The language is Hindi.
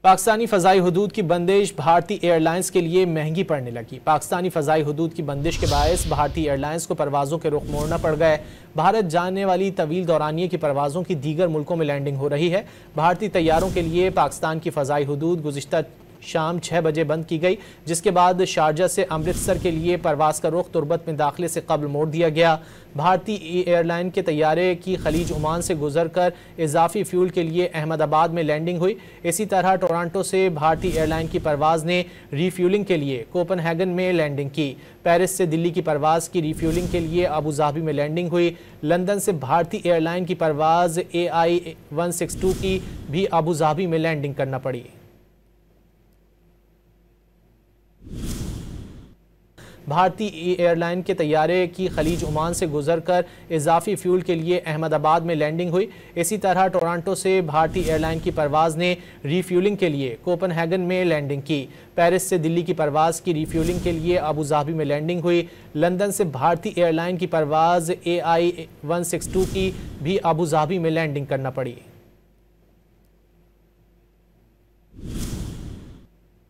पाकिस्तानी फ़ज़ाई हुदूद की बंदिश भारतीय एयरलाइंस के लिए महंगी पड़ने लगी। पाकिस्तानी फ़ज़ाई हुदूद की बंदिश के बायस भारतीय एयरलाइंस को परवाज़ों के रुख मोड़ना पड़ गए। भारत जाने वाली तवील दौरानिये की परवाज़ों की दीगर मुल्कों में लैंडिंग हो रही है। भारतीय तैयारों के लिए पाकिस्तान की फ़ज़ाई हुदूद गुज़िश्ता शाम 6 बजे बंद की गई, जिसके बाद शारजा से अमृतसर के लिए परवाज़ का रुख तुर्बत में दाखिले से कबल मोड़ दिया गया। भारतीय एयरलाइन के तैयारे की खलीज ओमान से गुजर कर इजाफी फ्यूल के लिए अहमदाबाद में लैंडिंग हुई। इसी तरह टोरंटो से भारतीय एयरलाइन की परवाज़ ने रीफ्यूलिंग के लिए कोपनहेगन में लैंडिंग की। पेरिस से दिल्ली की परवाज़ की रीफ्यूलिंग के लिए अबूधाबी में लैंडिंग हुई। लंदन से भारतीय एयरलाइन की परवाज़ AI-162 की भी अबूधाबी में लैंडिंग करना पड़ी। भारतीय एयरलाइन के तैयारे की खलीज ओमान से गुजर कर इजाफी फ्यूल के लिए अहमदाबाद में लैंडिंग हुई। इसी तरह टोरंटो से भारतीय एयरलाइन की परवाज़ ने रीफ्यूलिंग के लिए कोपनहेगन में लैंडिंग की। पेरिस से दिल्ली की परवाज़ की रीफ्यूलिंग के लिए अबूधाबी में लैंडिंग हुई। लंदन से भारतीय एयरलाइन की परवाज़ AI-162 की भी अबूधाबी में लैंडिंग करना पड़ी।